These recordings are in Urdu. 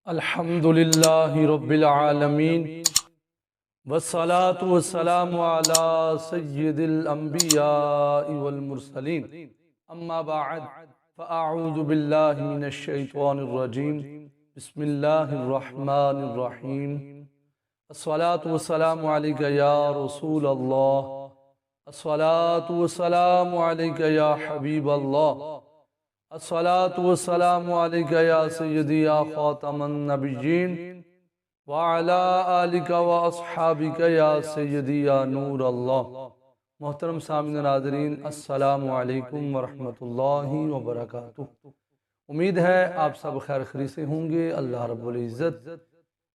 الحمد للہ رب العالمین والصلاة والسلام علی سید الانبیاء والمرسلین اما بعد فاعوذ باللہ من الشیطان الرجیم بسم اللہ الرحمن الرحیم الصلاة والسلام علیک یا رسول اللہ الصلاة والسلام علیک یا حبیب اللہ الصلاة والسلام علیک یا سیدی یا خاتم النبیین وعلی آلک و اصحابک یا سیدی یا نور اللہ۔ محترم سامعین ناظرین، السلام علیکم ورحمۃ اللہ وبرکاتہ۔ امید ہے آپ سب خیر خیریت سے ہوں گے۔ اللہ رب العزت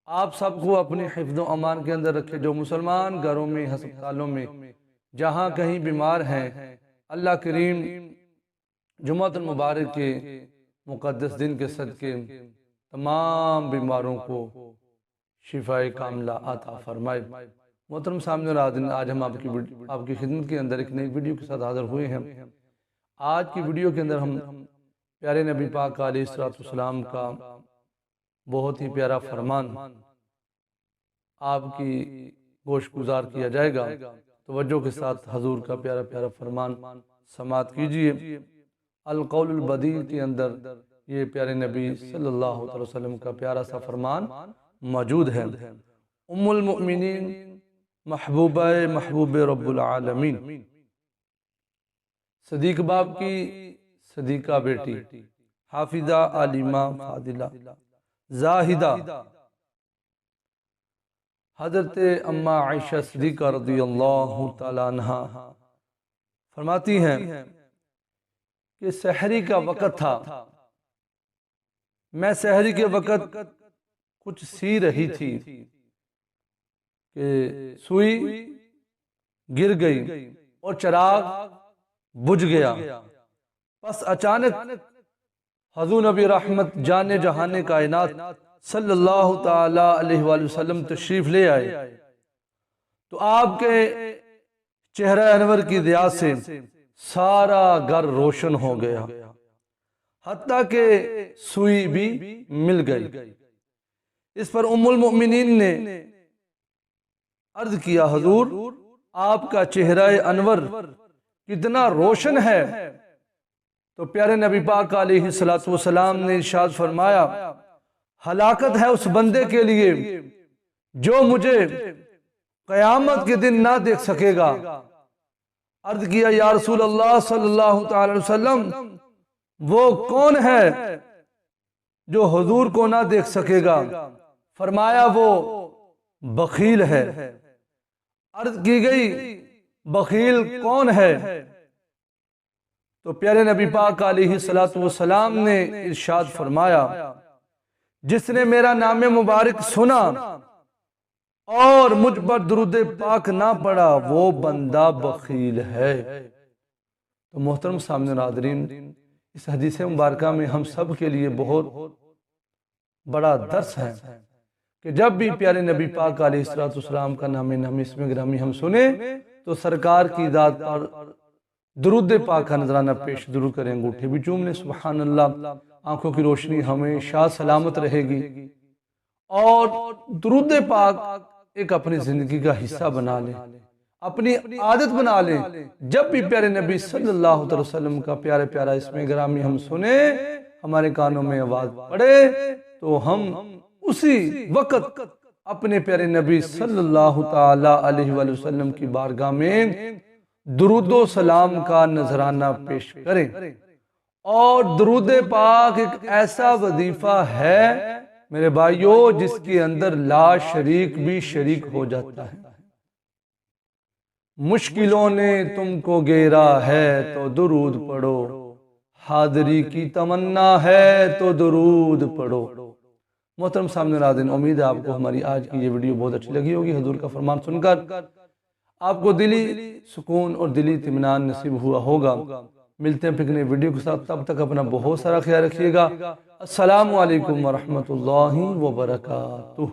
آپ سب کو اپنے حفظ و امان کے اندر رکھے۔ جو مسلمان گھروں میں، ہسپتالوں میں، جہاں کہیں بیمار ہیں، اللہ کریم جمعۃ المبارک کے مقدس دن کے صدقے تمام بیماروں کو شفاء کاملہ عطا فرمائے۔ محترم سامنے ناظرین، آج ہم آپ کی خدمت کے اندر ایک نئی ویڈیو کے ساتھ حاضر ہوئے ہیں۔ آج کی ویڈیو کے اندر ہم پیارے نبی پاک علیہ السلام کا بہت ہی پیارا فرمان آپ کی گوش گزار کیا جائے گا۔ توجہ کے ساتھ حضور کا پیارا پیارا فرمان سماعت کیجئے۔ القول البدیع کے اندر یہ پیارے نبی صلی اللہ علیہ وسلم کا پیارا سا فرمان موجود ہے۔ ام المؤمنین، محبوب رب العالمین، صدیق باپ کی صدیقہ بیٹی، حافظہ، عالمہ، فاضلہ، زاہدہ، حضرت اماں عائشہ صدیقہ رضی اللہ تعالیٰ عنہ فرماتی ہیں کہ سحری کا وقت تھا، میں سحری کے وقت کچھ سی رہی تھی کہ سوئی گر گئی اور چراغ بجھ گیا۔ پس اچانک حضور نبی رحمت جان جہان کائنات صلی اللہ تعالی علیہ وآلہ وسلم تشریف لے آئے تو آپ کے چہرہ انور کی ضیاء سے سارا گھر روشن ہو گیا، حتیٰ کہ سوئی بھی مل گئی۔ اس پر ام المؤمنین نے عرض کیا، حضور آپ کا چہرہ انور کتنا روشن ہے؟ تو پیارے نبی پاک علیہ السلام نے ارشاد فرمایا، ہلاکت ہے اس بندے کے لیے جو مجھے قیامت کے دن نہ دیکھ سکے گا۔ عرض کیا، یا رسول اللہ صلی اللہ تعالی وسلم، وہ کون ہے جو حضور کو نہ دیکھ سکے گا؟ فرمایا، وہ بخیل ہے۔ عرض کی گئی، بخیل کون ہے؟ تو پیارے نبی پاک علیہ السلام نے ارشاد فرمایا، جس نے میرا نام مبارک سنا اور مجھ پر درود پاک نہ پڑا، وہ بندہ بخیل ہے۔ تو محترم سامنے ناظرین، اس حدیث مبارکہ میں ہم سب کے لیے بہت بڑا درس ہے کہ جب بھی پیارے نبی پاک علیہ السلام کا نام اسم گرامی ہم سنیں تو سرکار کی ذات پر درود پاک کا نذرانہ پیش ضرور کریں، انگوٹھے بھی چوم لیں۔ سبحان اللہ، آنکھوں کی روشنی ہمیشہ سلامت رہے گی، اور درود پاک ایک اپنی زندگی کا حصہ بنا لیں، اپنی عادت بنا لیں۔ جب بھی پیارے نبی صلی اللہ علیہ وسلم کا پیارا پیارا اسم گرامی ہم سنیں، ہمارے کانوں میں آواز پڑے، تو ہم اسی وقت اپنے پیارے نبی صلی اللہ تعالی علیہ وآلہ وسلم کی بارگاہ میں درود و سلام کا نذرانہ پیش کریں۔ اور درود پاک ایک ایسا وظیفہ ہے میرے بھائیو جس کے اندر لا شریک بھی شریک ہو جاتا ہے۔ مشکلوں نے تم کو گھیرا ہے تو درود پڑھو، حاضری کی تمنا ہے تو درود پڑھو۔ محترم سامنے ناظرین، امید ہے آپ کو ہماری آج کی یہ ویڈیو بہت اچھی لگی ہوگی۔ حضور کا فرمان سن کر آپ کو دلی سکون اور دلی اطمینان نصیب ہوا ہوگا۔ ملتے ہیں پھر نئی ویڈیو کے ساتھ، تب تک اپنا بہت سارا خیال رکھیے گا۔ السلام علیکم ورحمۃ اللہ وبرکاتہ۔